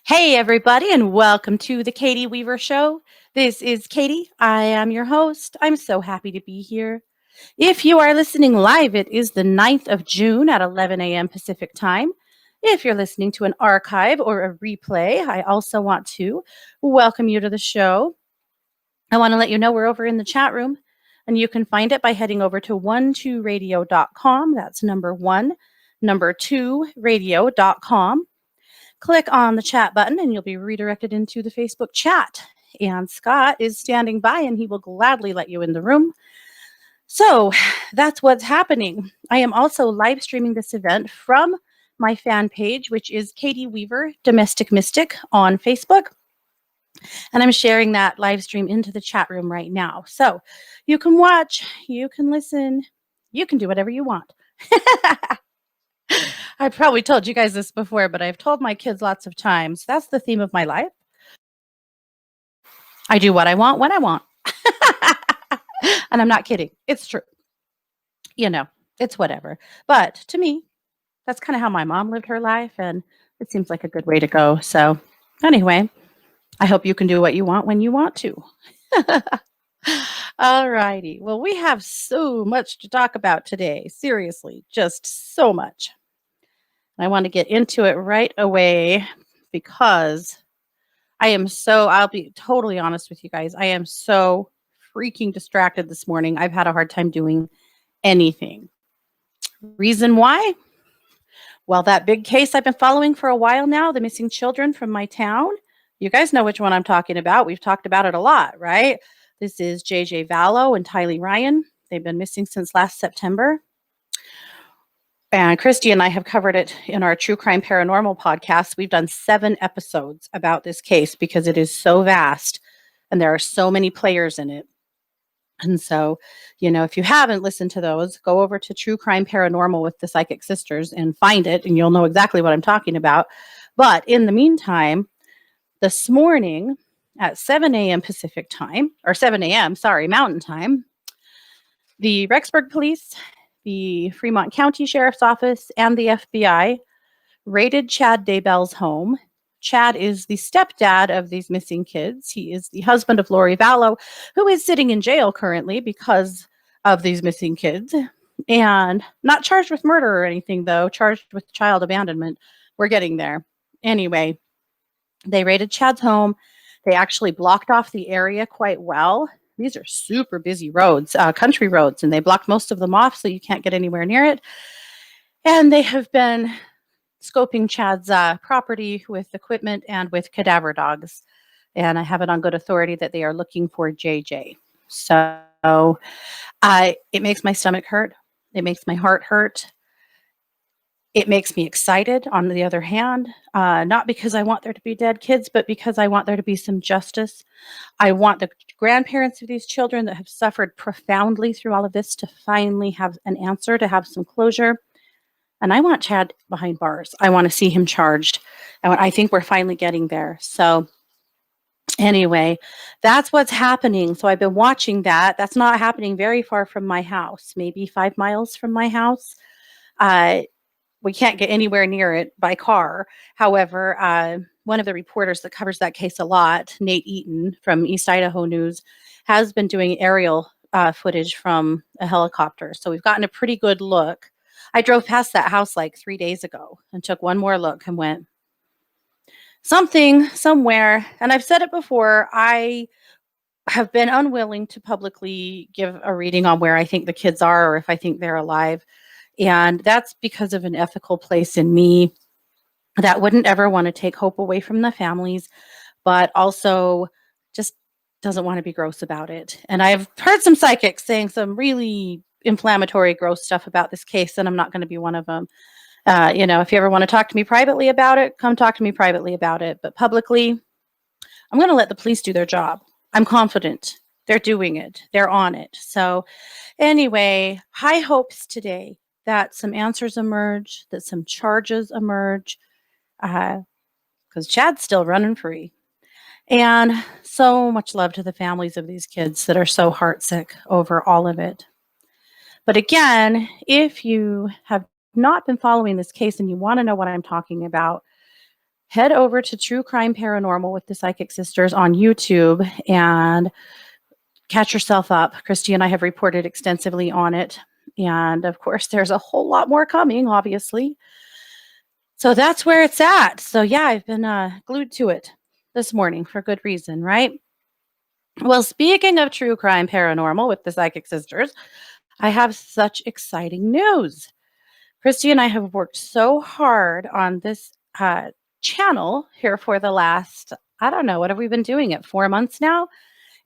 Hey, everybody, and welcome to the Katie Weaver Show. This is Katie. I am your host. I'm so happy to be here. If you are listening live, it is the 9th of June at 11 a.m. Pacific time. If you're listening to an archive or a replay, I also want to welcome you to the show. I want to let you know we're over in the chat room, and you can find it by heading over to 12radio.com. That's number one, number two, radio.com. Click on the chat button and you'll be redirected into the Facebook chat. And Scott is standing by and he will gladly let you in the room. So that's what's happening. I am also live streaming this event from my fan page, which is Katie Weaver, Domestic Mystic on Facebook. And I'm sharing that live stream into the chat room right now. So you can watch, you can listen, you can do whatever you want. I probably told you guys this before, but I've told my kids lots of times, that's the theme of my life. I do what I want when I want. And I'm not kidding. It's true. You know, it's whatever. But to me, that's kind of how my mom lived her life. And it seems like a good way to go. So anyway, I hope you can do what you want when you want to. All righty. Well, we have so much to talk about today. Seriously, just so much. I want to get into it right away because I'll be totally honest with you guys. I am so freaking distracted this morning. I've had a hard time doing anything. Reason why? Well, that big case I've been following for a while now, the missing children from my town. You guys know which one I'm talking about. We've talked about it a lot, right? This is JJ Vallow and Tylee Ryan. They've been missing since last September. And Christy and I have covered it in our True Crime Paranormal podcast. We've done 7 episodes about this case because it is so vast and there are so many players in it. And so, if you haven't listened to those, go over to True Crime Paranormal with the Psychic Sisters and find it, and you'll know exactly what I'm talking about. But in the meantime, this morning at 7 a.m. Pacific time, or 7 a.m., Mountain time, the Rexburg Police, the Fremont County Sheriff's Office, and the FBI raided Chad Daybell's home. Chad is the stepdad of these missing kids. He is the husband of Lori Vallow, who is sitting in jail currently because of these missing kids. And not charged with murder or anything, though, charged with child abandonment. We're getting there. Anyway, they raided Chad's home. They actually blocked off the area quite well. These are super busy roads, country roads, and they blocked most of them off so you can't get anywhere near it. And they have been scoping Chad's property with equipment and with cadaver dogs. And I have it on good authority that they are looking for JJ. So it makes my stomach hurt. It makes my heart hurt. It makes me excited, on the other hand, not because I want there to be dead kids, but because I want there to be some justice. I want the grandparents of these children that have suffered profoundly through all of this to finally have an answer, to have some closure. And I want Chad behind bars. I want to see him charged. And I think we're finally getting there. So anyway, that's what's happening. So I've been watching that. That's not happening very far from my house, maybe 5 miles from my house. We can't get anywhere near it by car. However, one of the reporters that covers that case a lot, Nate Eaton from East Idaho News, has been doing aerial footage from a helicopter. So we've gotten a pretty good look. I drove past that house like 3 days ago and took one more look and went, something somewhere. And I've said it before, I have been unwilling to publicly give a reading on where I think the kids are or if I think they're alive. And that's because of an ethical place in me that wouldn't ever want to take hope away from the families, but also just doesn't want to be gross about it. And I've heard some psychics saying some really inflammatory, gross stuff about this case, and I'm not going to be one of them. If you ever want to talk to me privately about it, come talk to me privately about it. But publicly, I'm going to let the police do their job. I'm confident they're doing it. They're on it. So anyway, high hopes today that some answers emerge, that some charges emerge, because Chad's still running free. And so much love to the families of these kids that are so heartsick over all of it. But again, if you have not been following this case and you want to know what I'm talking about, head over to True Crime Paranormal with the Psychic Sisters on YouTube and catch yourself up. Christy and I have reported extensively on it. And of course, there's a whole lot more coming, obviously. So that's where it's at. So yeah, I've been glued to it this morning for good reason, right? Well, speaking of True Crime Paranormal with the Psychic Sisters, I have such exciting news. Christy and I have worked so hard on this channel here for the last, I don't know, what have we been doing it? 4 months now?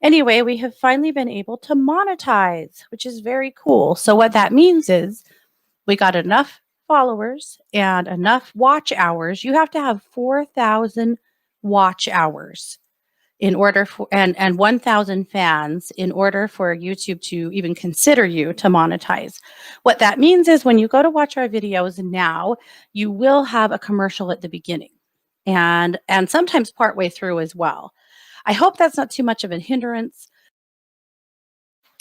Anyway, we have finally been able to monetize, which is very cool. So, what that means is we got enough followers and enough watch hours. You have to have 4,000 watch hours in order for and 1,000 fans in order for YouTube to even consider you to monetize. What that means is when you go to watch our videos now, you will have a commercial at the beginning and sometimes partway through as well. I hope that's not too much of a hindrance.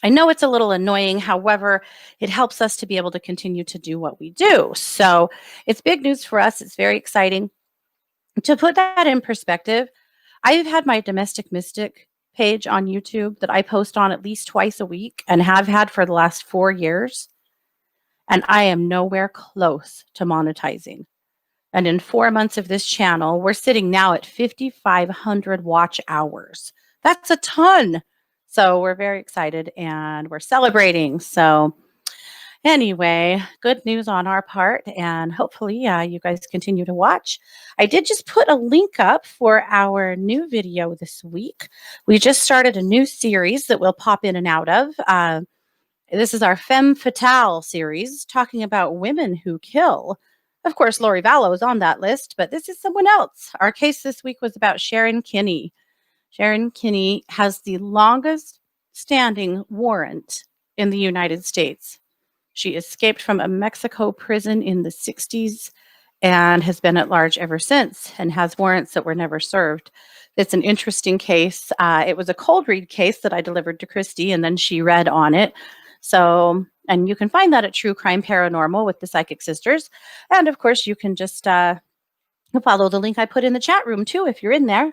I know it's a little annoying. However, it helps us to be able to continue to do what we do. So it's big news for us. It's very exciting. To put that in perspective, I've had my Domestic Mystic page on YouTube that I post on at least twice a week and have had for the last 4 years. And I am nowhere close to monetizing. And in 4 months of this channel, we're sitting now at 5,500 watch hours. That's a ton. So we're very excited and we're celebrating. So anyway, good news on our part, and hopefully you guys continue to watch. I did just put a link up for our new video this week. We just started a new series that we'll pop in and out of. This is our Femme Fatale series, talking about women who kill. Of course, Lori Vallow is on that list, but this is someone else. Our case this week was about Sharon Kinney. Sharon Kinney has the longest standing warrant in the United States. She escaped from a Mexico prison in the 60s and has been at large ever since and has warrants that were never served. It's an interesting case. It was a cold read case that I delivered to Christy, and then she read on it. So, and you can find that at True Crime Paranormal with the Psychic Sisters. And of course, you can just follow the link I put in the chat room too if you're in there.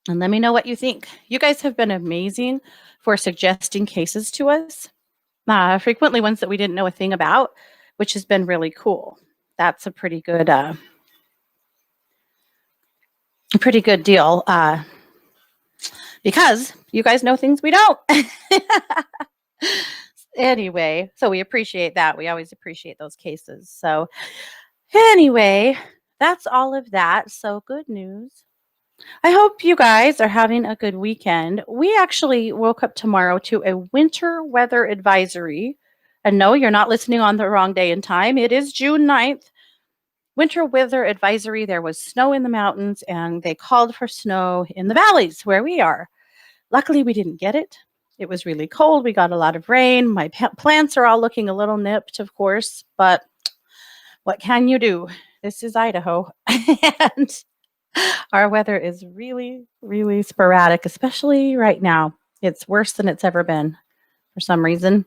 And let me know what you think. You guys have been amazing for suggesting cases to us. Frequently ones that we didn't know a thing about, which has been really cool. That's a pretty good deal because you guys know things we don't. Anyway, so we appreciate that. We always appreciate those cases. So anyway, that's all of that. So good news. I hope you guys are having a good weekend. We actually woke up tomorrow to a winter weather advisory. And no, you're not listening on the wrong day and time. It is June 9th. Winter weather advisory. There was snow in the mountains and they called for snow in the valleys where we are. Luckily, we didn't get it. It was really cold. We got a lot of rain. My plants are all looking a little nipped, of course, but what can you do? This is Idaho. And our weather is really, really sporadic, especially right now. It's worse than it's ever been for some reason.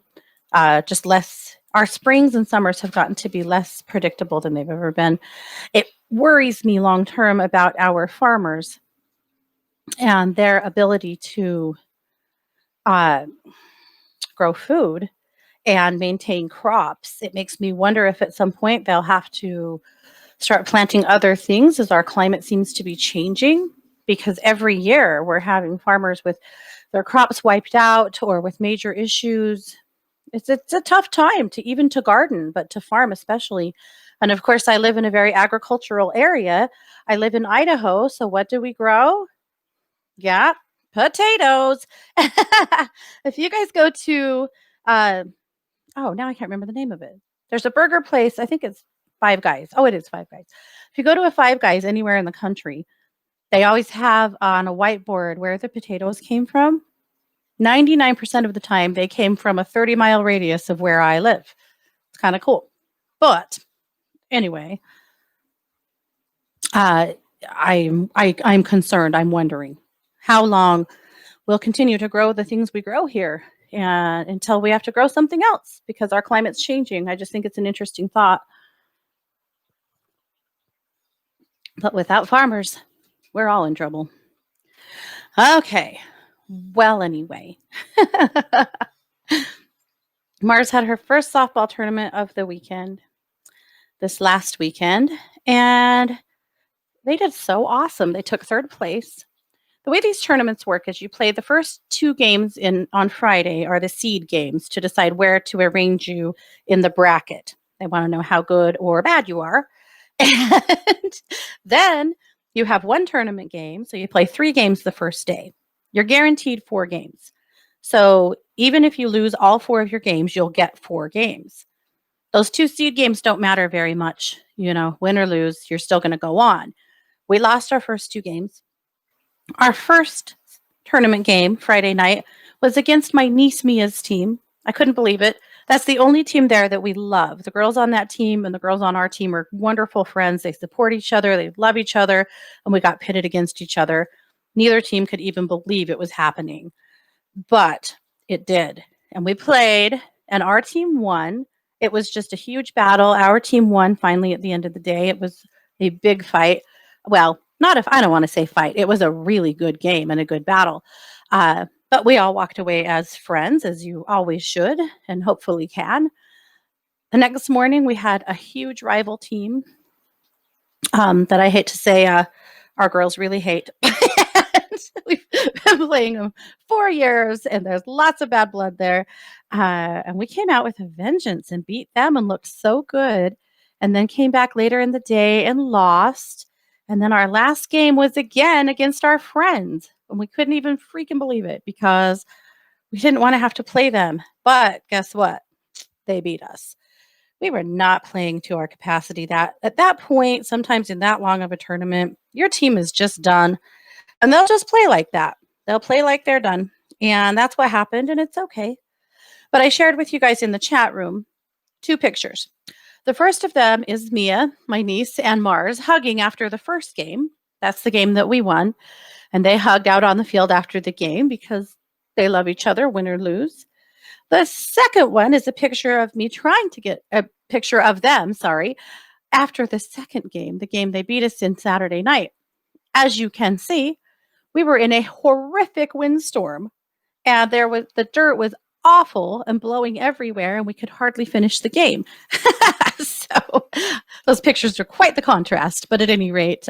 Just less, our springs and summers have gotten to be less predictable than they've ever been. It worries me long term about our farmers and their ability to grow food and maintain crops. It makes me wonder if at some point they'll have to start planting other things as our climate seems to be changing, because every year we're having farmers with their crops wiped out or with major issues. It's a tough time to garden, but to farm especially. And of course, I live in a very agricultural area. I live in Idaho. So what do we grow? Yeah, potatoes. If you guys go to, now I can't remember the name of it. There's a burger place. I think it's Five Guys. Oh, it is Five Guys. If you go to a Five Guys anywhere in the country, they always have on a whiteboard where the potatoes came from. 99% of the time, they came from a 30-mile radius of where I live. It's kind of cool. But anyway, I'm concerned. I'm wondering how long we'll continue to grow the things we grow here and until we have to grow something else because our climate's changing. I just think it's an interesting thought. But without farmers, we're all in trouble. Okay. Well, anyway, Mars had her first softball tournament of the weekend this last weekend, and they did so awesome. They took third place. The way these tournaments work is you play the first two games on Friday are the seed games to decide where to arrange you in the bracket. They want to know how good or bad you are. And then you have one tournament game. So you play 3 games the first day. You're guaranteed 4 games. So even if you lose all 4 of your games, you'll get 4 games. Those 2 seed games don't matter very much. Win or lose, you're still going to go on. We lost our first 2 games. Our first tournament game Friday night was against my niece Mia's team. I couldn't believe it. That's the only team there that we love. The girls on that team and the girls on our team are wonderful friends. They support each other. They love each other. And we got pitted against each other. Neither team could even believe it was happening. But it did. And we played, and our team won. It was just a huge battle. Our team won finally at the end of the day. It was a big fight. Well, I don't want to say fight. It was a really good game and a good battle. But we all walked away as friends, as you always should and hopefully can. The next morning, we had a huge rival team that I hate to say our girls really hate. We've been playing them 4 years, and there's lots of bad blood there. And we came out with a vengeance and beat them and looked so good. And then came back later in the day and lost. And then our last game was again against our friends. And we couldn't even freaking believe it because we didn't want to have to play them. But guess what? They beat us. We were not playing to our capacity. That at that point, sometimes in that long of a tournament, your team is just done. And they'll just play like that. They'll play like they're done. And that's what happened, and it's okay. But I shared with you guys in the chat room 2 pictures. The first of them is Mia, my niece, and Mars hugging after the first game. That's the game that we won. And they hugged out on the field after the game because they love each other, win or lose. The second one is a picture of me trying to get a picture of them, after the second game, the game they beat us in Saturday night. As you can see, we were in a horrific windstorm, and the dirt was awful and blowing everywhere, and we could hardly finish the game. So those pictures are quite the contrast, but at any rate,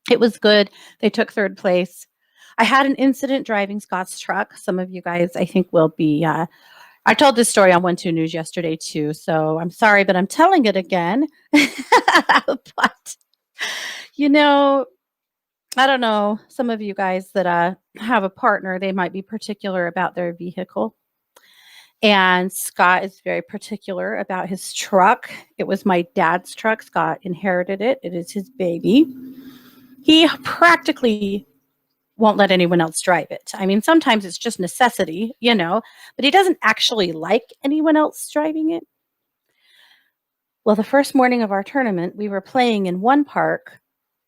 it was good. They took third place. I had an incident driving Scott's truck. Some of you guys, I think, will be. I told this story on 1-2 News yesterday, too, so I'm sorry, but I'm telling it again. But, I don't know, some of you guys that have a partner, they might be particular about their vehicle. And Scott is very particular about his truck. It was my dad's truck. Scott inherited it. It is his baby. He practically won't let anyone else drive it. I mean, sometimes it's just necessity, but he doesn't actually like anyone else driving it. Well, the first morning of our tournament, we were playing in one park,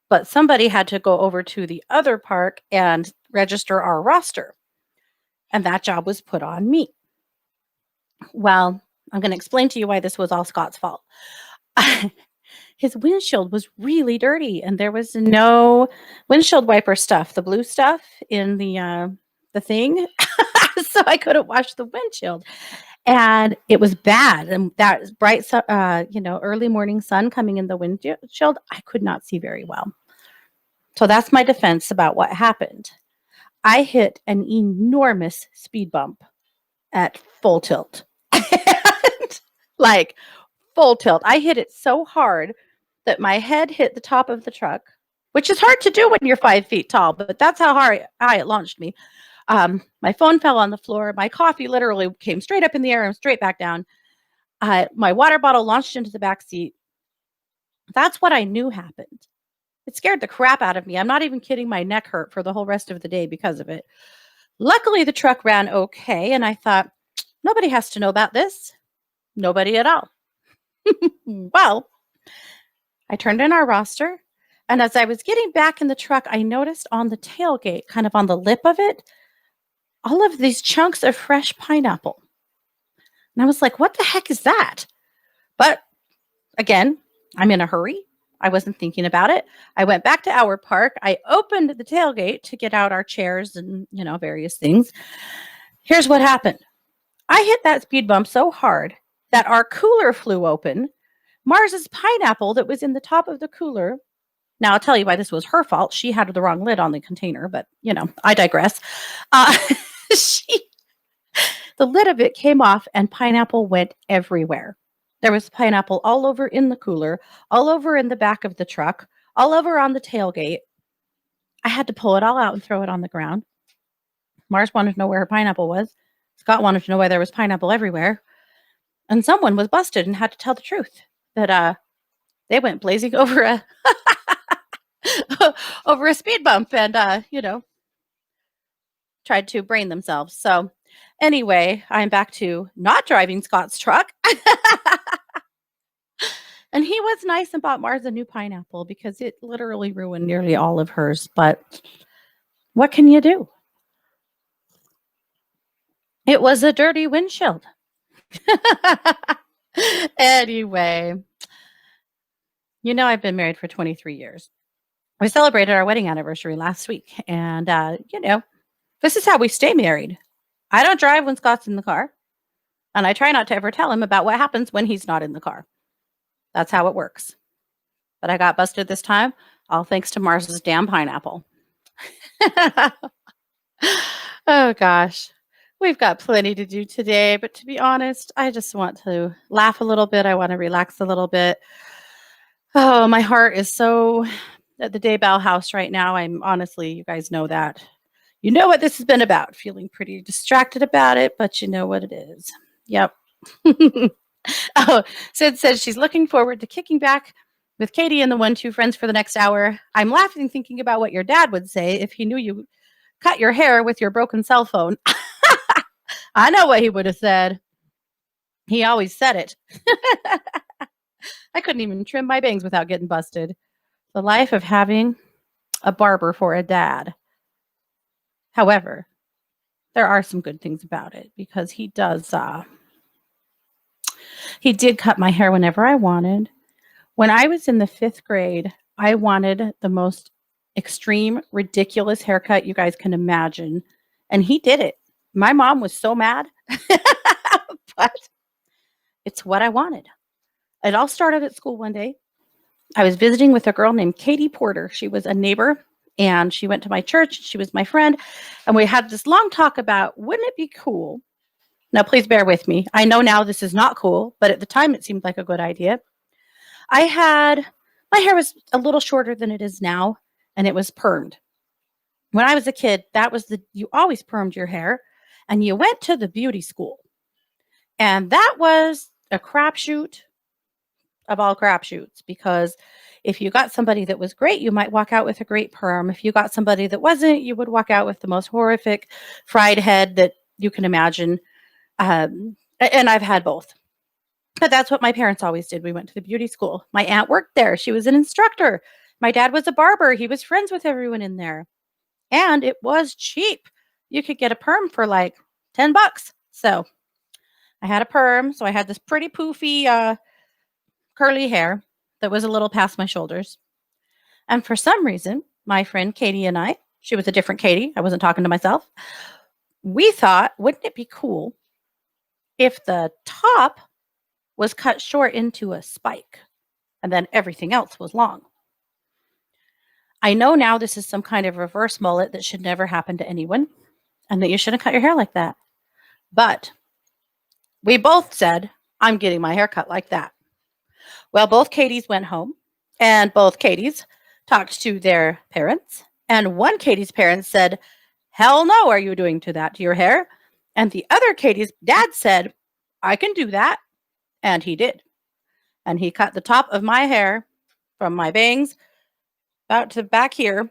but somebody had to go over to the other park and register our roster. And that job was put on me. Well, I'm going to explain to you why this was all Scott's fault. His windshield was really dirty, and there was no windshield wiper stuff, the blue stuff in the thing. So I couldn't wash the windshield. And it was bad. And that bright, early morning sun coming in the windshield, I could not see very well. So that's my defense about what happened. I hit an enormous speed bump at full tilt. Like full tilt. I hit it so hard that my head hit the top of the truck, which is hard to do when you're 5 feet tall, but that's how high it launched me. My phone fell on the floor. My coffee literally came straight up in the air and straight back down. My water bottle launched into the back seat. That's what I knew happened. It scared the crap out of me. I'm not even kidding. My neck hurt for the whole rest of the day because of it. Luckily, the truck ran okay, and I thought, nobody has to know about this. Nobody at all. Well, I turned in our roster, and as I was getting back in the truck, I noticed on the tailgate, kind of on the lip of it, all of these chunks of fresh pineapple. And I was like, what the heck is that? But again, I'm in a hurry. I wasn't thinking about it. I went back to our park. I opened the tailgate to get out our chairs and, various things. Here's what happened. I hit that speed bump so hard that our cooler flew open. Mars's pineapple that was in the top of the cooler. Now, I'll tell you why this was her fault. She had the wrong lid on the container, but, I digress. Uh, the lid of it came off and pineapple went everywhere. There was pineapple all over in the cooler, all over in the back of the truck, all over on the tailgate. I had to pull it all out and throw it on the ground. Mars wanted to know where her pineapple was. Scott wanted to know why there was pineapple everywhere. And someone was busted and had to tell the truth that they went blazing over a over a speed bump and tried to brain themselves. So anyway, I'm back to not driving Scott's truck. And he was nice and bought Mars a new pineapple because it literally ruined nearly all of hers. But what can you do? It was a dirty windshield. Anyway, I've been married for 23 years. We celebrated our wedding anniversary last week. And, this is how we stay married. I don't drive when Scott's in the car. And I try not to ever tell him about what happens when he's not in the car. That's how it works. But I got busted this time, all thanks to Mars's damn pineapple. Oh, gosh. We've got plenty to do today, but to be honest, I just want to laugh a little bit. I want to relax a little bit. Oh, my heart is so at the Daybell house right now. I'm honestly, you guys know that. You know what this has been about. Feeling pretty distracted about it, but you know what it is. Yep. Oh, Sid says she's looking forward to kicking back with Katie and the 1-2 friends for the next hour. I'm laughing thinking about what your dad would say if he knew you cut your hair with your broken cell phone. I know what he would have said. He always said it. I couldn't even trim my bangs without getting busted. The life of having a barber for a dad. However, there are some good things about it because he did cut my hair whenever I wanted. When I was in the 5th grade, I wanted the most extreme, ridiculous haircut you guys can imagine. And he did it. My mom was so mad, but it's what I wanted. It all started at school one day. I was visiting with a girl named Katie Porter. She was a neighbor and she went to my church. She was my friend. And we had this long talk about, wouldn't it be cool? Now, please bear with me. I know now this is not cool, but at the time it seemed like a good idea. My hair was a little shorter than it is now, and it was permed. When I was a kid, you always permed your hair, and you went to the beauty school. And that was a crapshoot of all crapshoots, because if you got somebody that was great, you might walk out with a great perm. If you got somebody that wasn't, you would walk out with the most horrific fried head that you can imagine. And I've had both. But that's what my parents always did. We went to the beauty school. My aunt worked there. She was an instructor. My dad was a barber. He was friends with everyone in there. And it was cheap. You could get a perm for like $10. So I had a perm. So I had this pretty poofy curly hair that was a little past my shoulders. And for some reason, my friend Katie and I, she was a different Katie. I wasn't talking to myself. We thought, wouldn't it be cool if the top was cut short into a spike and then everything else was long? I know now this is some kind of reverse mullet that should never happen to anyone and that you shouldn't cut your hair like that. But we both said, I'm getting my hair cut like that. Well, both Katies went home and both Katies talked to their parents. And one Katie's parents said, hell no, are you doing that to your hair? And the other Katie's dad said, I can do that. And he did. And he cut the top of my hair from my bangs about to back here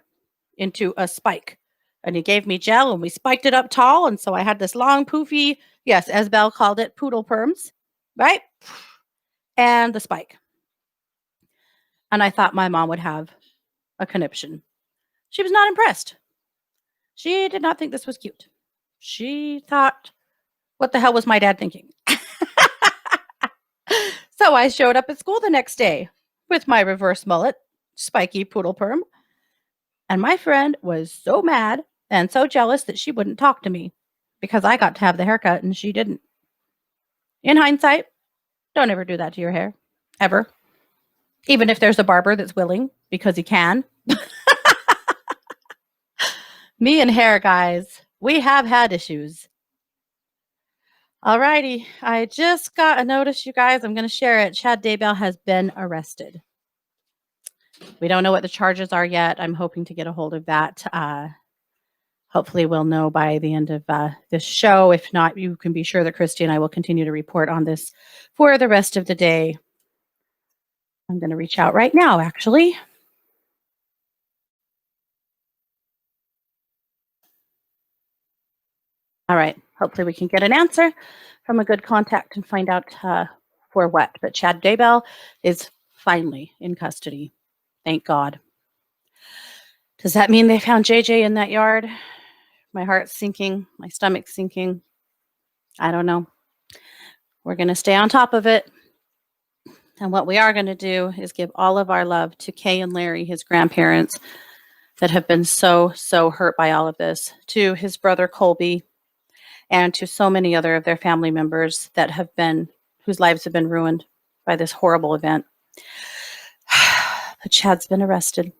into a spike. And he gave me gel and we spiked it up tall. And so I had this long poofy, yes, as Belle called it, poodle perms, right? And the spike. And I thought my mom would have a conniption. She was not impressed. She did not think this was cute. She thought, what the hell was my dad thinking? So I showed up at school the next day with my reverse mullet spiky poodle perm. And my friend was so mad and so jealous that she wouldn't talk to me because I got to have the haircut and she didn't. In hindsight, don't ever do that to your hair, ever. Even if there's a barber that's willing because he can. Me and hair, guys, we have had issues. Alrighty, I just got a notice, you guys. I'm going to share it. Chad Daybell has been arrested. We don't know what the charges are yet. I'm hoping to get a hold of that. Hopefully, we'll know by the end of this show. If not, you can be sure that Christy and I will continue to report on this for the rest of the day. I'm going to reach out right now, actually. All right. Hopefully, we can get an answer from a good contact and find out for what. But Chad Daybell is finally in custody. Thank God. Does that mean they found JJ in that yard? My heart's sinking. My stomach's sinking. I don't know. We're going to stay on top of it. And what we are going to do is give all of our love to Kay and Larry, his grandparents, that have been so hurt by all of this, to his brother Colby, and to so many other of their family members that have been, whose lives have been ruined by this horrible event. But Chad's been arrested.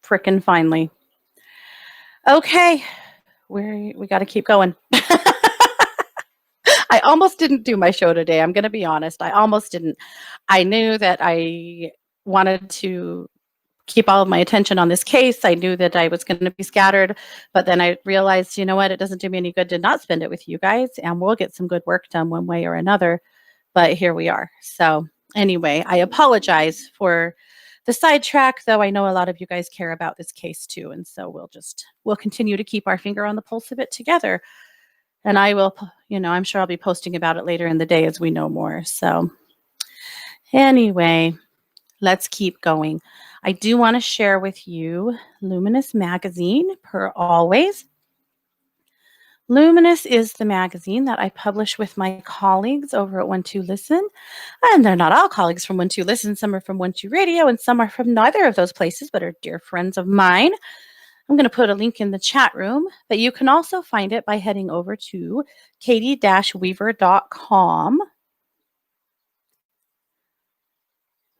Frickin' finally. Okay, we got to keep going. I almost didn't do my show today. I'm going to be honest. I almost didn't. I knew that I wanted to keep all of my attention on this case. I knew that I was going to be scattered, but then I realized, you know what? It doesn't do me any good to not spend it with you guys, and we'll get some good work done one way or another. But here we are. So anyway, I apologize for the sidetrack, though I know a lot of you guys care about this case too. And so we'll continue to keep our finger on the pulse of it together. And I will, I'm sure I'll be posting about it later in the day as we know more. So anyway, let's keep going. I do want to share with you Luminous Magazine, per always. Luminous is the magazine that I publish with my colleagues over at 12 Listen. And they're not all colleagues from 12 Listen. Some are from 12 Radio, and some are from neither of those places, but are dear friends of mine. I'm going to put a link in the chat room, but you can also find it by heading over to katie-weaver.com.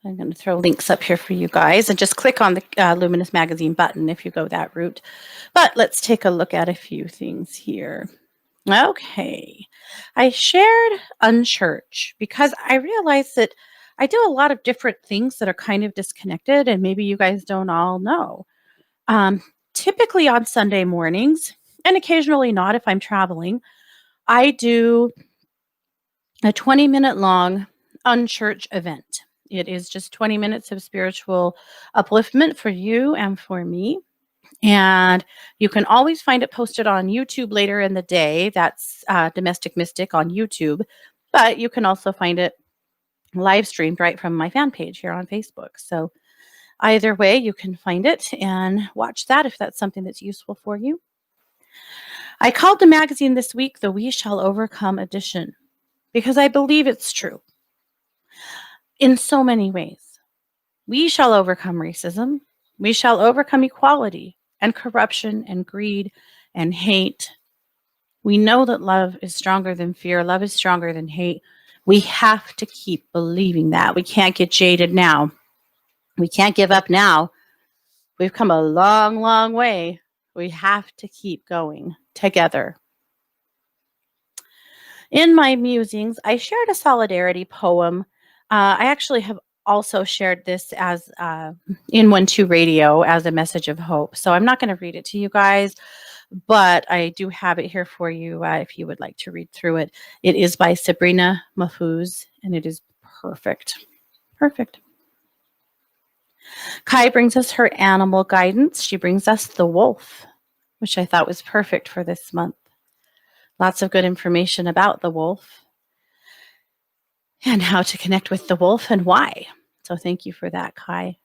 I'm going to throw links up here for you guys and just click on the Luminous Magazine button if you go that route. But let's take a look at a few things here. Okay. I shared Unchurch because I realized that I do a lot of different things that are kind of disconnected, and maybe you guys don't all know. Typically on Sunday mornings, and occasionally not if I'm traveling, I do a 20-minute long Unchurch event. It is just 20 minutes of spiritual upliftment for you and for me. And you can always find it posted on YouTube later in the day. That's Domestic Mystic on YouTube. But you can also find it live streamed right from my fan page here on Facebook. So either way, you can find it and watch that if that's something that's useful for you. I called the magazine this week the We Shall Overcome edition because I believe it's true in so many ways. We shall overcome racism. We shall overcome equality and corruption and greed and hate. We know that love is stronger than fear. Love is stronger than hate. We have to keep believing that. We can't get jaded now. We can't give up now. We've come a long, long way. We have to keep going together. In my musings, I shared a solidarity poem. I actually have also shared this as in 12 Radio as a message of hope. So I'm not going to read it to you guys, but I do have it here for you if you would like to read through it. It is by Sabrina Mahfouz, and it is perfect. Perfect. Kai brings us her animal guidance. She brings us the wolf, which I thought was perfect for this month. Lots of good information about the wolf and how to connect with the wolf and why. So thank you for that, Kai.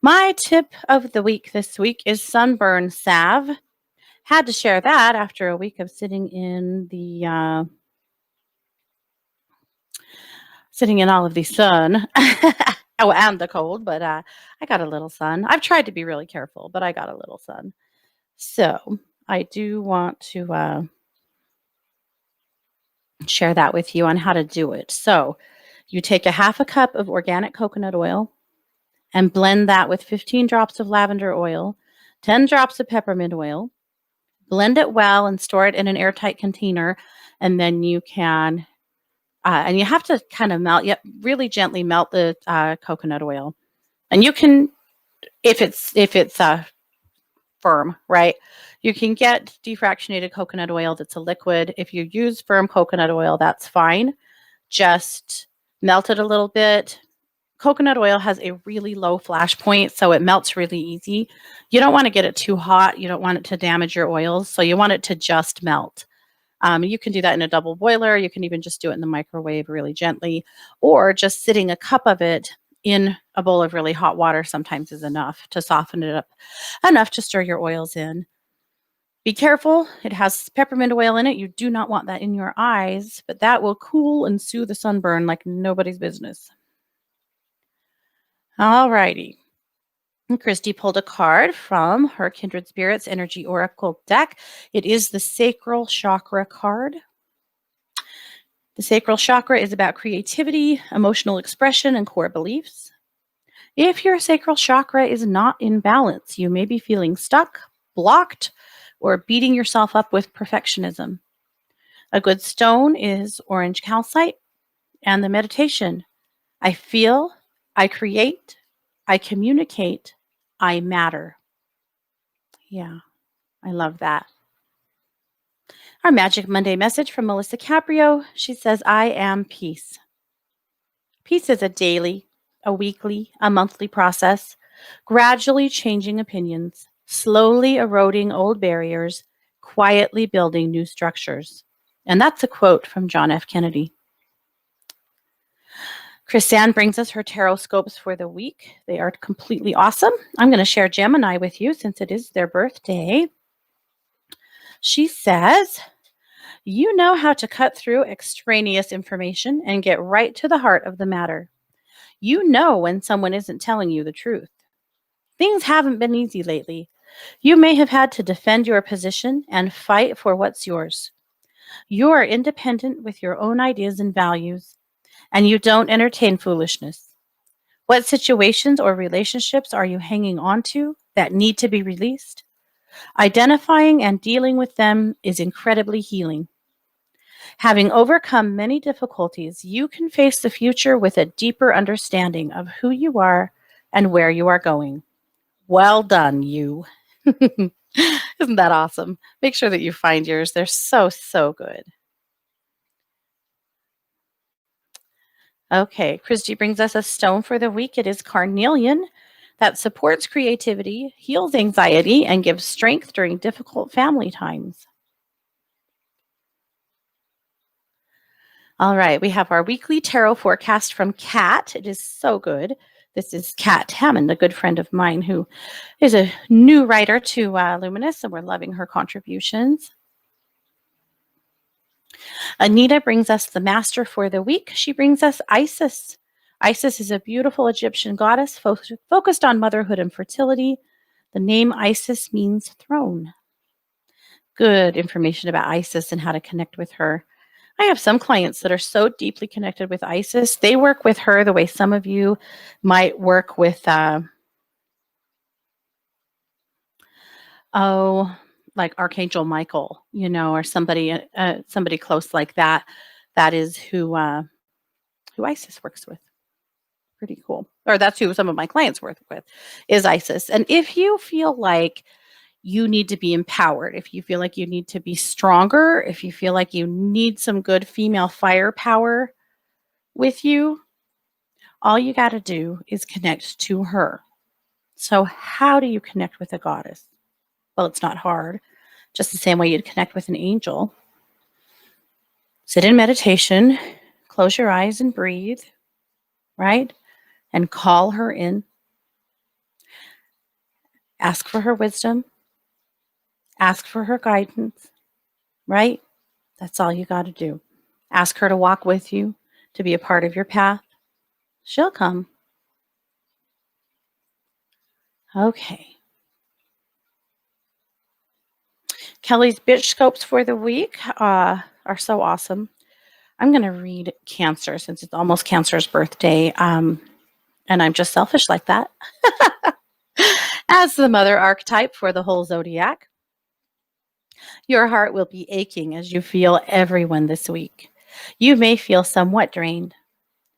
My tip of the week this week is sunburn salve. Had to share that after a week of sitting in all of the sun. Oh, and the cold, but I got a little sun. I've tried to be really careful, but I got a little sun. So I do want to share that with you on how to do it. So you take a half a cup of organic coconut oil and blend that with 15 drops of lavender oil, 10 drops of peppermint oil. Blend it well and store it in an airtight container. And then you can, and you have to kind of really gently melt the coconut oil. And you can, if it's firm, right? You can get defractionated coconut oil that's a liquid. If you use firm coconut oil, that's fine. Just melt it a little bit. Coconut oil has a really low flash point, so it melts really easy. You don't want to get it too hot. You don't want it to damage your oils, so you want it to just melt. You can do that in a double boiler. You can even just do it in the microwave really gently, or just sitting a cup of it in a bowl of really hot water sometimes is enough to soften it up enough to stir your oils in. Be careful. It has peppermint oil in it. You do not want that in your eyes, but that will cool and soothe the sunburn like nobody's business. All righty. Christy pulled a card from her Kindred Spirits Energy Oracle deck. It is the Sacral Chakra card. The sacral chakra is about creativity, emotional expression, and core beliefs. If your sacral chakra is not in balance, you may be feeling stuck, blocked, or beating yourself up with perfectionism. A good stone is orange calcite, and the meditation: I feel, I create, I communicate, I matter. Yeah, I love that. Our Magic Monday message from Melissa Caprio. She says, I am peace. Peace is a daily, a weekly, a monthly process, gradually changing opinions, slowly eroding old barriers, quietly building new structures. And that's a quote from John F. Kennedy. Chrisanne brings us her tarot scopes for the week. They are completely awesome. I'm going to share Gemini with you since it is their birthday. She says, you know how to cut through extraneous information and get right to the heart of the matter. You know when someone isn't telling you the truth. Things haven't been easy lately. You may have had to defend your position and fight for what's yours. You are independent with your own ideas and values, and you don't entertain foolishness. What situations or relationships are you hanging on to that need to be released? Identifying and dealing with them is incredibly healing. Having overcome many difficulties, you can face the future with a deeper understanding of who you are and where you are going. Well done, you. Isn't that awesome? Make sure that you find yours. They're so, so good. Okay, Christy brings us a stone for the week. It is carnelian that supports creativity, heals anxiety, and gives strength during difficult family times. All right, we have our weekly tarot forecast from Kat. It is so good. This is Kat Hammond, a good friend of mine who is a new writer to Luminous, and we're loving her contributions. Anita brings us the master for the week. She brings us Isis. Isis is a beautiful Egyptian goddess focused on motherhood and fertility. The name Isis means throne. Good information about Isis and how to connect with her. I have some clients that are so deeply connected with Isis. They work with her the way some of you might work with, like Archangel Michael, or somebody close like that. That is who Isis works with. Pretty cool. Or that's who some of my clients work with, is Isis. And if you feel like you need to be empowered, if you feel like you need to be stronger, if you feel like you need some good female firepower with you, all you got to do is connect to her. So how do you connect with a goddess? Well, it's not hard. Just the same way you'd connect with an angel. Sit in meditation, close your eyes and breathe, right? And call her in. Ask for her wisdom. Ask for her guidance, right? That's all you got to do. Ask her to walk with you, to be a part of your path. She'll come. Okay. Kelly's bitch scopes for the week are so awesome. I'm going to read Cancer since it's almost Cancer's birthday. And I'm just selfish like that. As the mother archetype for the whole zodiac, your heart will be aching as you feel everyone this week. You may feel somewhat drained.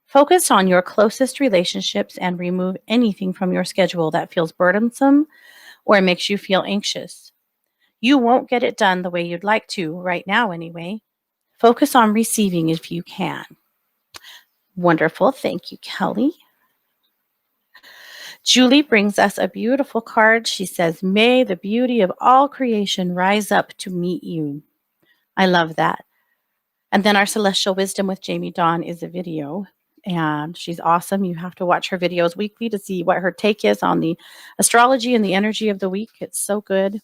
Focus on your closest relationships and remove anything from your schedule that feels burdensome or makes you feel anxious. You won't get it done the way you'd like to right now, anyway. Focus on receiving if you can. Wonderful. Thank you, Kelly. Julie brings us a beautiful card. She says, "May the beauty of all creation rise up to meet you." I love that. And then our Celestial Wisdom with Jamie Dawn is a video. And she's awesome. You have to watch her videos weekly to see what her take is on the astrology and the energy of the week. It's so good.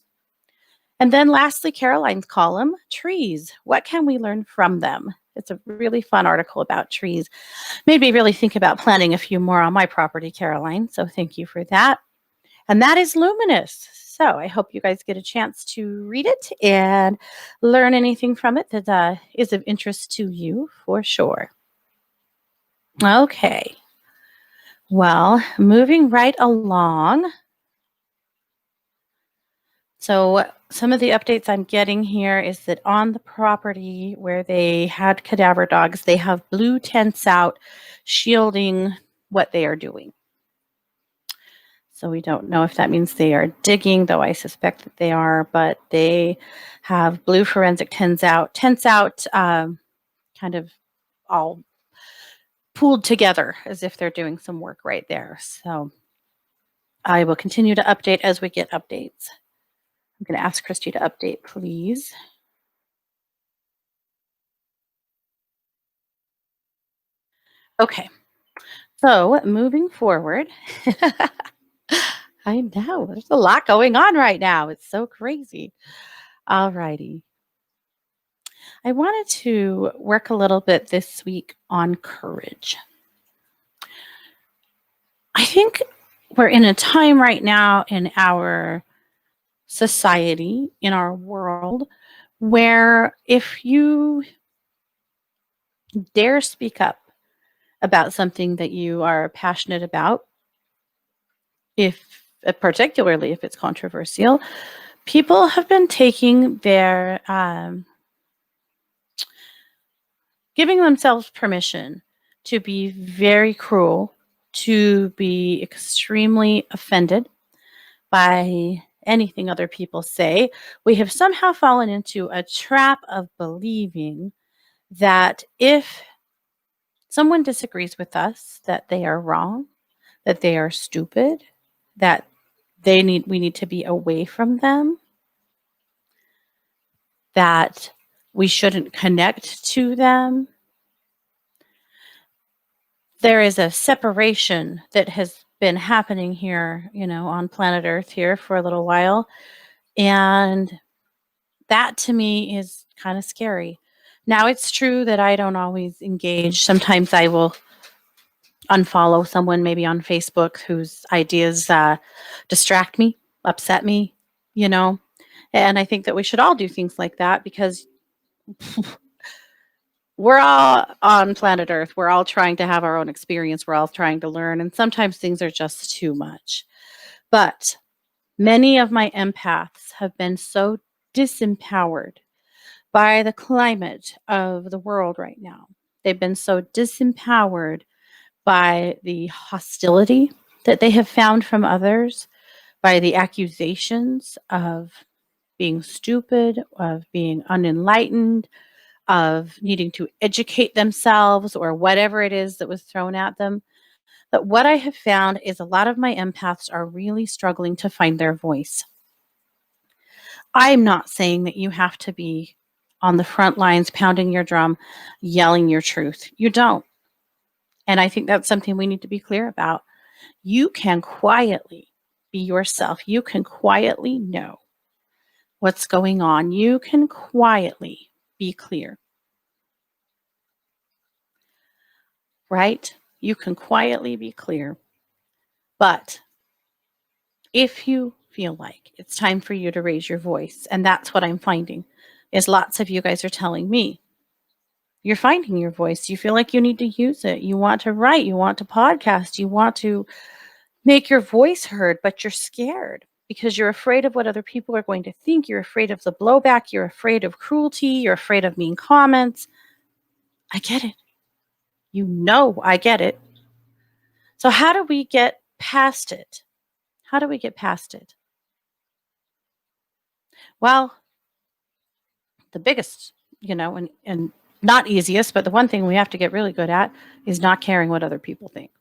And then lastly, Caroline's column, Trees. What can we learn from them? It's a really fun article about trees. Made me really think about planting a few more on my property, Caroline. So thank you for that. And that is Luminous. So I hope you guys get a chance to read it and learn anything from it that is of interest to you for sure. Okay. Well, moving right along. So some of the updates I'm getting here is that on the property where they had cadaver dogs, they have blue tents out shielding what they are doing. So we don't know if that means they are digging, though I suspect that they are, but they have blue forensic tents out, kind of all pooled together as if they're doing some work right there. So I will continue to update as we get updates. I'm going to ask Christy to update, please. Okay. So moving forward, I know there's a lot going on right now. It's so crazy. All righty. I wanted to work a little bit this week on courage. I think we're in a time right now in our society, in our world, where if you dare speak up about something that you are passionate about, if particularly if it's controversial, people have been taking their giving themselves permission to be very cruel, to be extremely offended by anything other people say. We have somehow fallen into a trap of believing that if someone disagrees with us, that they are wrong, that they are stupid, that we need to be away from them, that we shouldn't connect to them. There is a separation that has been happening here, on planet Earth here for a little while. And that to me is kind of scary. Now, it's true that I don't always engage. Sometimes I will unfollow someone, maybe on Facebook, whose ideas distract me, upset me, you know. And I think that we should all do things like that because we're all on planet Earth. We're all trying to have our own experience. We're all trying to learn. And sometimes things are just too much. But many of my empaths have been so disempowered by the climate of the world right now. They've been so disempowered by the hostility that they have found from others, by the accusations of being stupid, of being unenlightened, of needing to educate themselves or whatever it is that was thrown at them. But what I have found is a lot of my empaths are really struggling to find their voice. I'm not saying that you have to be on the front lines, pounding your drum, yelling your truth. You don't. And I think that's something we need to be clear about. You can quietly be yourself. You can quietly know what's going on. You can quietly be clear, right? You can quietly be clear. But If you feel like it's time for you to raise your voice, and that's what I'm finding, is lots of you guys are telling me you're finding your voice. You feel like you need to use it. You want to write, you want to podcast, you want to make your voice heard, but you're scared because you're afraid of what other people are going to think. You're afraid of the blowback. You're afraid of cruelty. You're afraid of mean comments. I get it. You know, I get it. So, how do we get past it? How do we get past it? Well, the biggest, and not easiest, but the one thing we have to get really good at is not caring what other people think,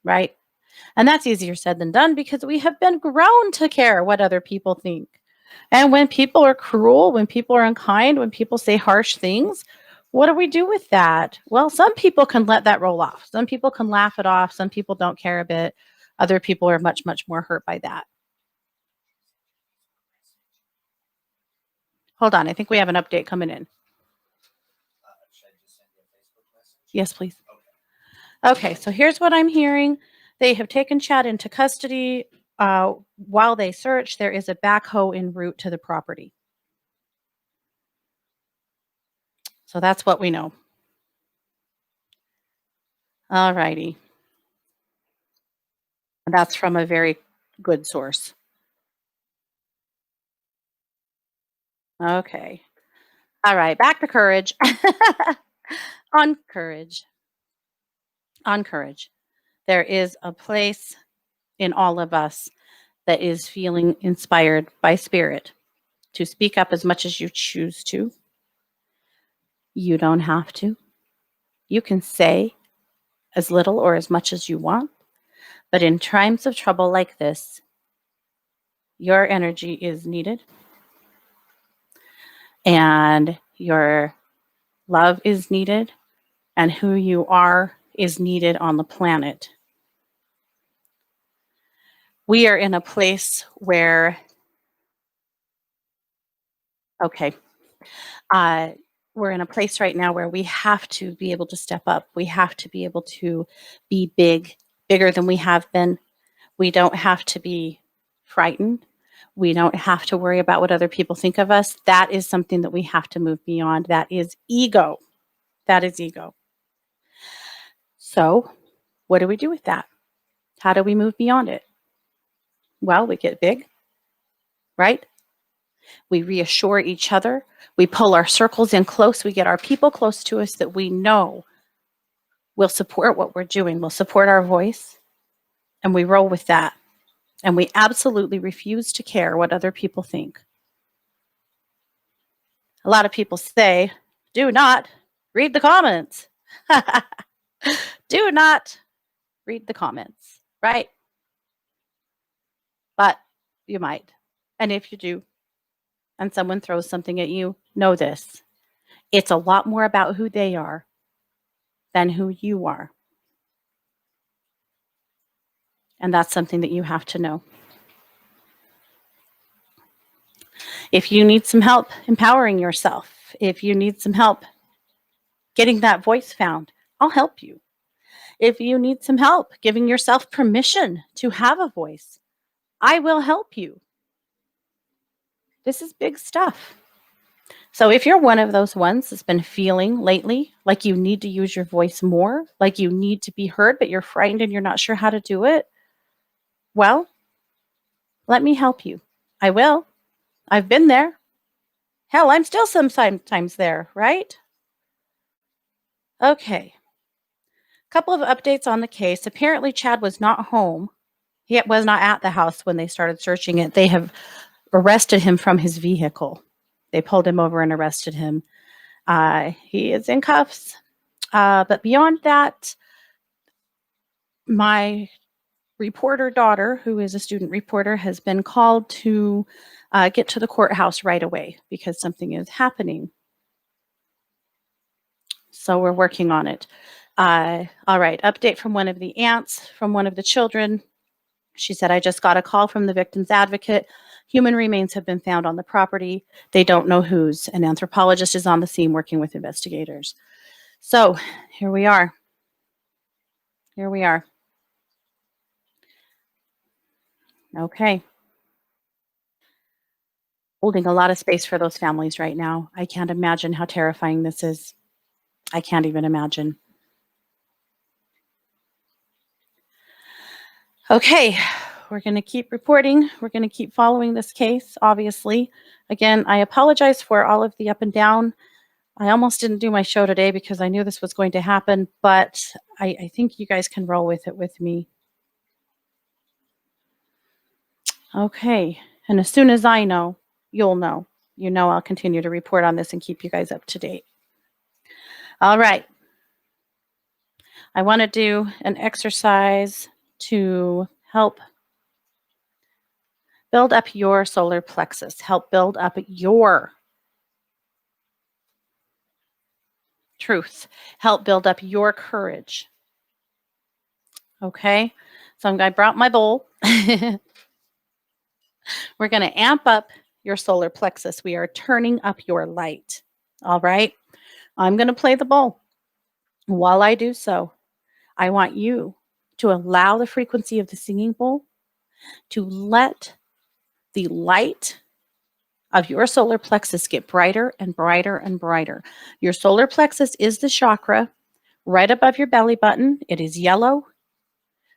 right? And that's easier said than done because we have been grown to care what other people think. And when people are cruel, when people are unkind, when people say harsh things, what do we do with that? Well, some people can let that roll off. Some people can laugh it off. Some people don't care a bit. Other people are much, much more hurt by that. Hold on. I think we have an update coming in. Yes, please. Okay, so here's what I'm hearing. They have taken Chad into custody. While they search, there is a backhoe en route to the property. So that's what we know. All righty. That's from a very good source. Okay. All right, back to courage. On courage. On courage. There is a place in all of us that is feeling inspired by spirit to speak up as much as you choose to. You don't have to. You can say as little or as much as you want. But in times of trouble like this, your energy is needed and your love is needed and who you are is needed on the planet. We are in a place where, okay, we're in a place right now where we have to be able to step up. We have to be able to be big, bigger than we have been. We don't have to be frightened. We don't have to worry about what other people think of us. That is something that we have to move beyond. That is ego. That is ego. So, what do we do with that? How do we move beyond it? Well, we get big, right? We reassure each other. We pull our circles in close. We get our people close to us that we know will support what we're doing, will support our voice, and we roll with that. And we absolutely refuse to care what other people think. A lot of people say, do not read the comments. Do not read the comments, right? But you might. And if you do, and someone throws something at you, know this. It's a lot more about who they are than who you are. And that's something that you have to know. If you need some help empowering yourself, if you need some help getting that voice found, I'll help you. If you need some help giving yourself permission to have a voice, I will help you. This is big stuff. So if you're one of those ones that's been feeling lately like you need to use your voice more, like you need to be heard, but you're frightened and you're not sure how to do it, well, let me help you. I will. I've been there. Hell, I'm still sometimes there, right? Okay. Couple of updates on the case. Apparently, Chad was not home. He was not at the house when they started searching it. They have arrested him from his vehicle. They pulled him over and arrested him. He is in cuffs. But beyond that, my reporter daughter, who is a student reporter, has been called to get to the courthouse right away because something is happening. So we're working on it. All right, update from one of the aunts, from one of the children. She said, I just got a call from the victim's advocate. Human remains have been found on the property. They don't know whose. An anthropologist is on the scene working with investigators. So here we are. Here we are. Okay. Holding a lot of space for those families right now. I can't imagine how terrifying this is. I can't even imagine. Okay, we're going to keep reporting. We're going to keep following this case, obviously. Again, I apologize for all of the up and down. I almost didn't do my show today because I knew this was going to happen, but I think you guys can roll with it with me. Okay, and as soon as I know, you'll know. You know, I'll continue to report on this and keep you guys up to date. All right. I want to do an exercise to help build up your solar plexus, help build up your truth, help build up your courage. Okay, so I brought my bowl. We're going to amp up your solar plexus. We are turning up your light. All right, I'm going to play the bowl. While I do so, I want you to allow the frequency of the singing bowl to let the light of your solar plexus get brighter and brighter and brighter. Your solar plexus is the chakra right above your belly button. It is yellow.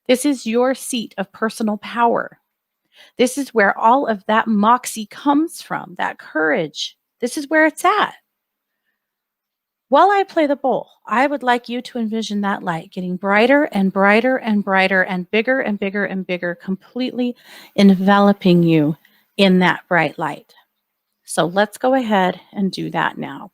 This is your seat of personal power. This is where all of that moxie comes from, that courage. This is where it's at. While I play the bowl, I would like you to envision that light getting brighter and brighter and brighter and bigger and bigger and bigger, completely enveloping you in that bright light. So let's go ahead and do that now.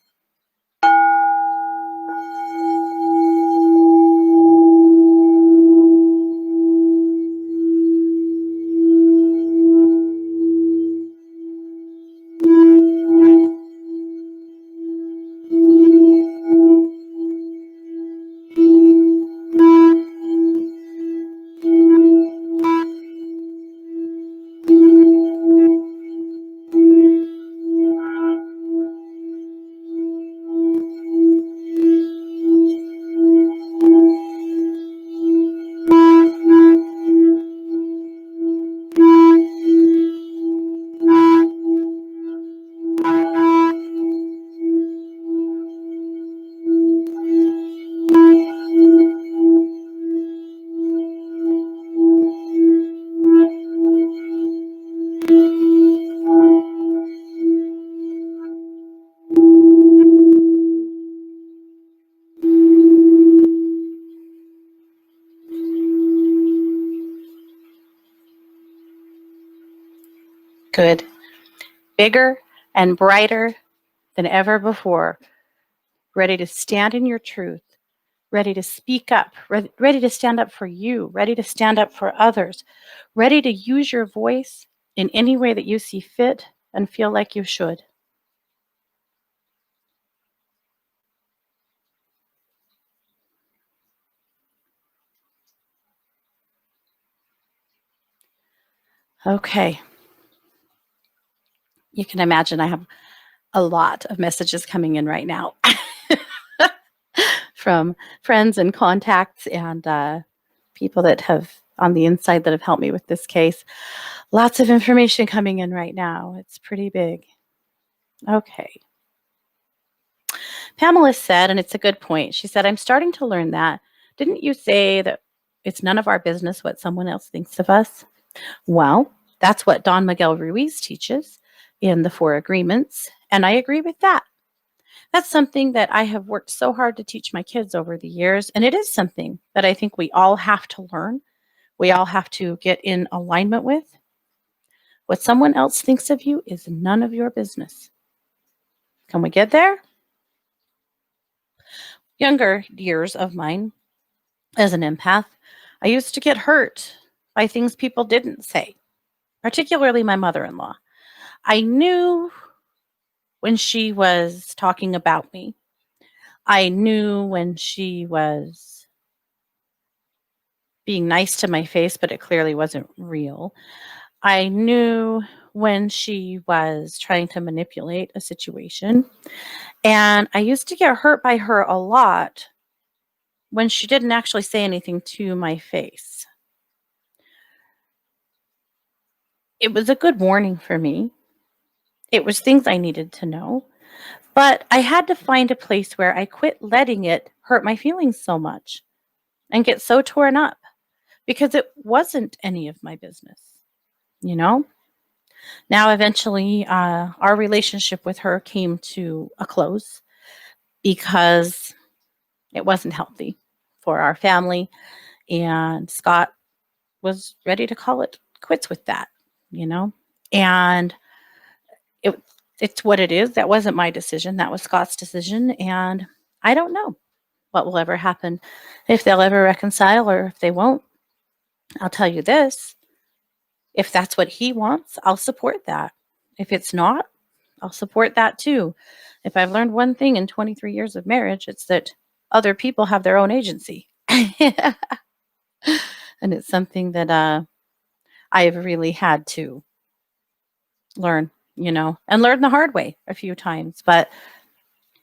Good. Bigger and brighter than ever before. Ready to stand in your truth, ready to speak up, ready to stand up for you, ready to stand up for others, ready to use your voice in any way that you see fit and feel like you should. Okay. You can imagine I have a lot of messages coming in right now from friends and contacts and people that have on the inside that have helped me with this case. Lots of information coming in right now. It's pretty big. Okay. Pamela said, and it's a good point, she said, I'm starting to learn that. Didn't you say that it's none of our business what someone else thinks of us? Well, that's what Don Miguel Ruiz teaches in the Four Agreements, and I agree with that. That's something that I have worked so hard to teach my kids over the years, and it is something that I think we all have to learn. We all have to get in alignment with. What someone else thinks of you is none of your business. Can we get there? Younger years of mine as an empath, I used to get hurt by things people didn't say, particularly my mother in law. I knew when she was talking about me, I knew when she was being nice to my face, but it clearly wasn't real. I knew when she was trying to manipulate a situation. And I used to get hurt by her a lot when she didn't actually say anything to my face. It was a good warning for me. It was things I needed to know. But I had to find a place where I quit letting it hurt my feelings so much and get so torn up because it wasn't any of my business, you know? Now, eventually, our relationship with her came to a close because it wasn't healthy for our family. And Scott was ready to call it quits with that, you know? And it, it's what it is. That wasn't my decision. That was Scott's decision. And I don't know what will ever happen, if they'll ever reconcile or if they won't. I'll tell you this, if that's what he wants, I'll support that. If it's not, I'll support that too. If I've learned one thing in 23 years of marriage, it's that other people have their own agency. And it's something that I have really had to learn, and learn the hard way a few times. But,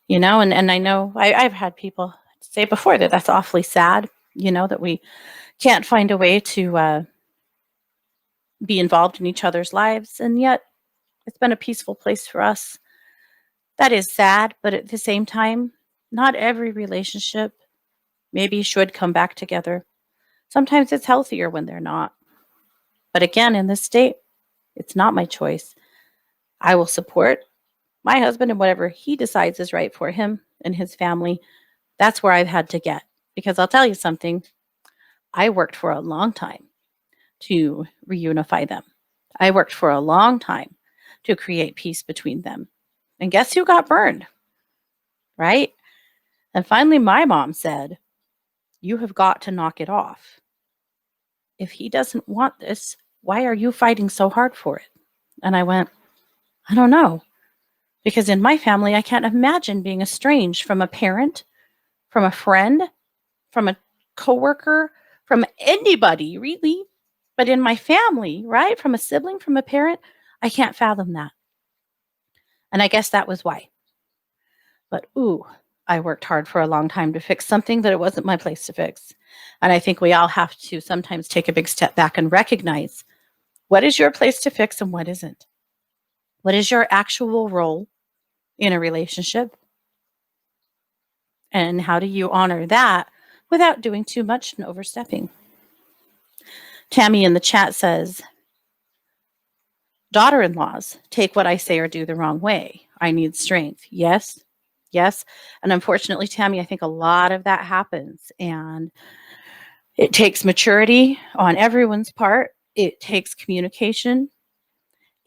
and I know I've had people say before that that's awfully sad, that we can't find a way to be involved in each other's lives. And yet it's been a peaceful place for us. That is sad, but at the same time, not every relationship maybe should come back together. Sometimes it's healthier when they're not. But again, in this state, it's not my choice. I will support my husband and whatever he decides is right for him and his family. That's where I've had to get. Because I'll tell you something, I worked for a long time to reunify them. I worked for a long time to create peace between them. And guess who got burned? Right? And finally, my mom said, "You have got to knock it off. If he doesn't want this, why are you fighting so hard for it?" And I went, I don't know. Because in my family, I can't imagine being estranged from a parent, from a friend, from a coworker, from anybody, really. But in my family, right? From a sibling, from a parent, I can't fathom that. And I guess that was why. But I worked hard for a long time to fix something that it wasn't my place to fix. And I think we all have to sometimes take a big step back and recognize what is your place to fix and what isn't. What is your actual role in a relationship? And how do you honor that without doing too much and overstepping? Tammy in the chat says, daughter-in-laws take what I say or do the wrong way. I need strength. Yes. And unfortunately, Tammy, I think a lot of that happens. And it takes maturity on everyone's part. It takes communication.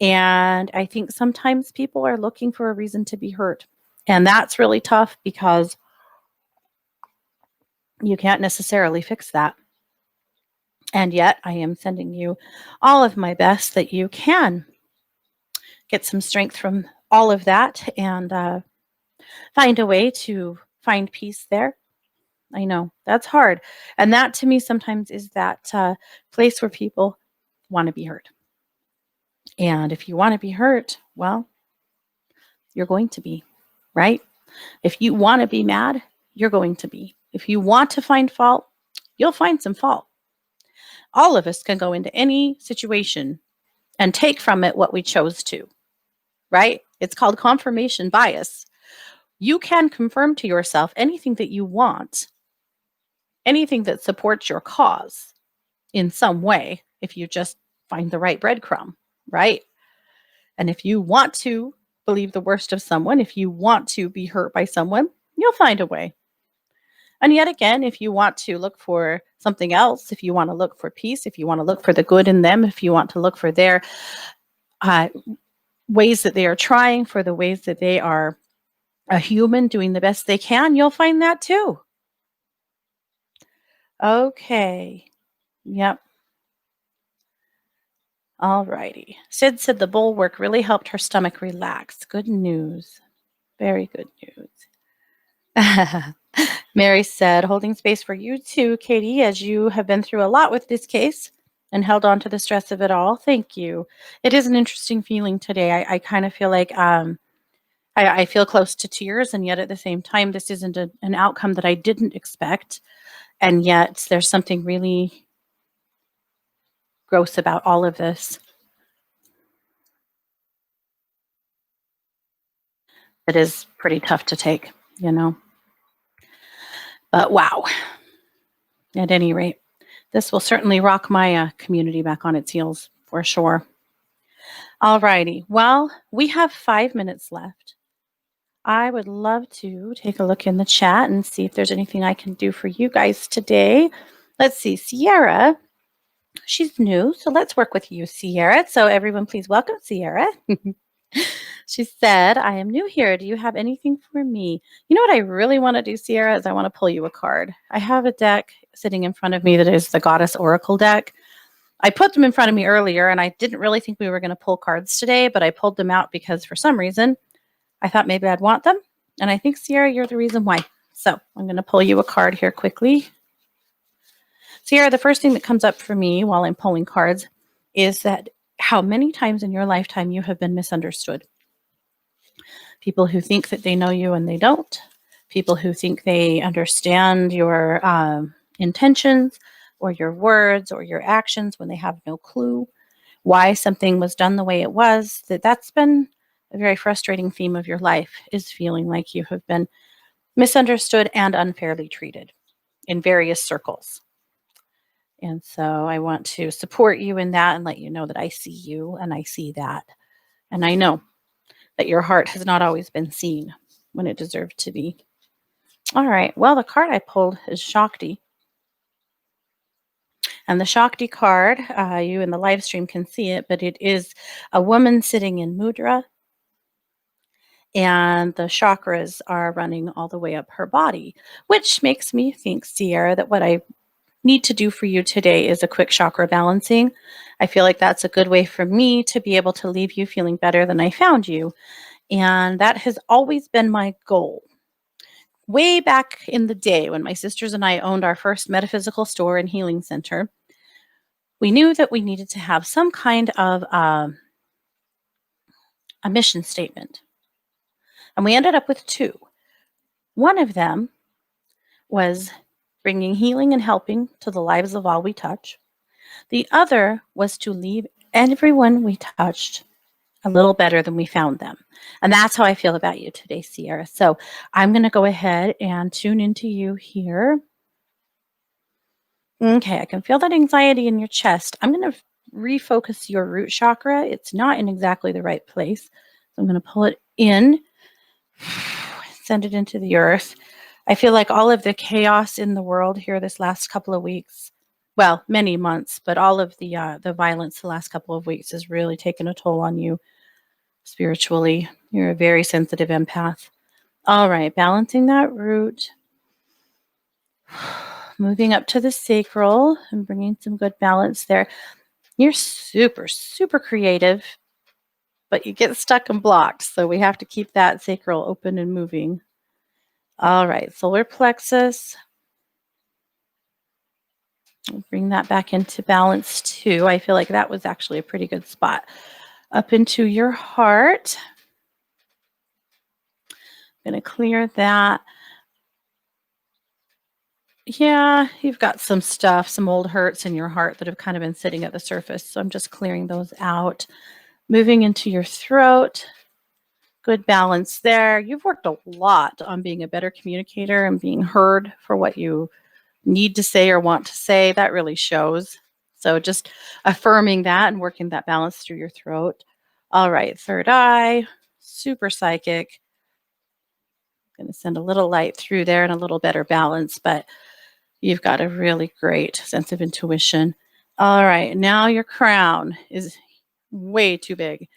And I think sometimes people are looking for a reason to be hurt. And that's really tough because you can't necessarily fix that. And yet I am sending you all of my best that you can get some strength from all of that and find a way to find peace there. I know that's hard. And that to me sometimes is that place where people want to be heard. And if you want to be hurt, well, you're going to be, right? If you want to be mad, you're going to be. If you want to find fault, you'll find some fault. All of us can go into any situation and take from it what we chose to, right? It's called confirmation bias. You can confirm to yourself anything that you want, anything that supports your cause in some way, if you just find the right breadcrumb, right? And if you want to believe the worst of someone, if you want to be hurt by someone, you'll find a way. And yet again, if you want to look for something else, if you want to look for peace, if you want to look for the good in them, if you want to look for their ways that they are trying, for the ways that they are a human doing the best they can, you'll find that too. Okay. Yep. All righty. Sid said the bulwark really helped her stomach relax. Good news. Very good news. Mary said, holding space for you too, Katie, as you have been through a lot with this case and held on to the stress of it all. Thank you. It is an interesting feeling today. I kind of feel like I feel close to tears, and yet at the same time, this isn't an outcome that I didn't expect. And yet there's something really gross about all of this. It is pretty tough to take, you know. But wow, at any rate, this will certainly rock my community back on its heels for sure. All righty. Well, we have 5 minutes left. I would love to take a look in the chat and see if there's anything I can do for you guys today. Let's see. Sierra, she's new, so let's work with you, Sierra. So, everyone, please welcome Sierra. She said, I am new here. Do you have anything for me? You know what I really want to do, Sierra, is I want to pull you a card. I have a deck sitting in front of me that is the Goddess Oracle deck. I put them in front of me earlier, and I didn't really think we were going to pull cards today, but I pulled them out because for some reason I thought maybe I'd want them. And I think, Sierra, you're the reason why. So I'm going to pull you a card here quickly. Sierra, the first thing that comes up for me while I'm pulling cards is that how many times in your lifetime you have been misunderstood. People who think that they know you and they don't. People who think they understand your intentions or your words or your actions when they have no clue why something was done the way it was. That's been a very frustrating theme of your life, is feeling like you have been misunderstood and unfairly treated in various circles. And so I want to support you in that and let you know that I see you and I see that. And I know that your heart has not always been seen when it deserved to be. All right. Well, the card I pulled is Shakti. And the Shakti card, you in the live stream can see it, but it is a woman sitting in mudra. And the chakras are running all the way up her body, which makes me think, Sierra, that what I need to do for you today is a quick chakra balancing. I feel like that's a good way for me to be able to leave you feeling better than I found you. And that has always been my goal. Way back in the day when my sisters and I owned our first metaphysical store and healing center, we knew that we needed to have some kind of a mission statement. And we ended up with two. One of them was bringing healing and helping to the lives of all we touch. The other was to leave everyone we touched a little better than we found them. And that's how I feel about you today, Sierra. So I'm going to go ahead and tune into you here. Okay, I can feel that anxiety in your chest. I'm going to refocus your root chakra. It's not in exactly the right place. So I'm going to pull it in, send it into the earth. I feel like all of the chaos in the world here this last couple of weeks, well, many months, but all of the violence the last couple of weeks has really taken a toll on you spiritually. You're a very sensitive empath. All right, balancing that root. Moving up to the sacral and bringing some good balance there. You're super, super creative, but you get stuck and blocked. So we have to keep that sacral open and moving. All right, solar plexus. We'll bring that back into balance too. I feel like that was actually a pretty good spot. Up into your heart. I'm going to clear that. Yeah, you've got some stuff, some old hurts in your heart that have kind of been sitting at the surface. So I'm just clearing those out. Moving into your throat. Good balance there. You've worked a lot on being a better communicator and being heard for what you need to say or want to say. That really shows. So just affirming that and working that balance through your throat. All right, third eye, super psychic. I'm going to send a little light through there and a little better balance, but you've got a really great sense of intuition. All right, now your crown is way too big.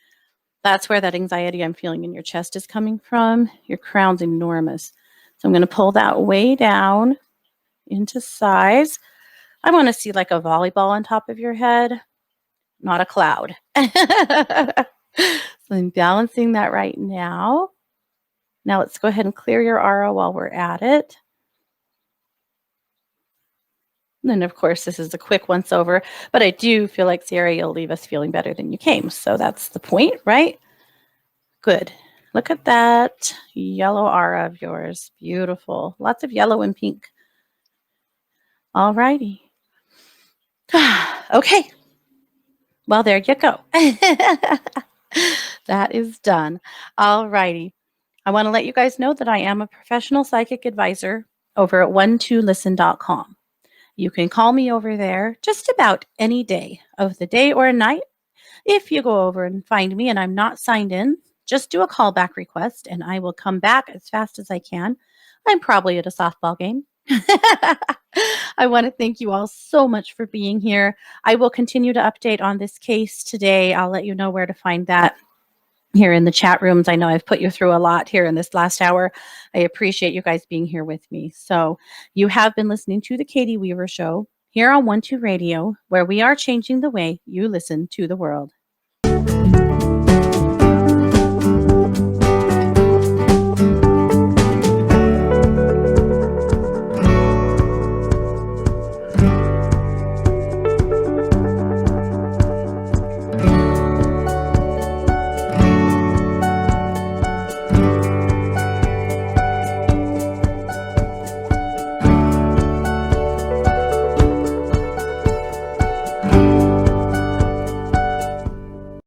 That's where that anxiety I'm feeling in your chest is coming from. Your crown's enormous. So I'm going to pull that way down into size. I want to see like a volleyball on top of your head, not a cloud. So I'm balancing that right now. Now let's go ahead and clear your aura while we're at it. And then, of course, this is a quick once over, but I do feel like, Sierra, you'll leave us feeling better than you came. So that's the point, right? Good. Look at that yellow aura of yours. Beautiful. Lots of yellow and pink. All righty. Okay. Well, there you go. That is done. All righty. I want to let you guys know that I am a professional psychic advisor over at 12listen.com. You can call me over there just about any day of the day or night. If you go over and find me and I'm not signed in, just do a callback request and I will come back as fast as I can. I'm probably at a softball game. I want to thank you all so much for being here. I will continue to update on this case today. I'll let you know where to find that here in the chat rooms. I know I've put you through a lot here in this last hour. I appreciate you guys being here with me. So you have been listening to The Katie Weaver Show here on 12 Radio, where we are changing the way you listen to the world.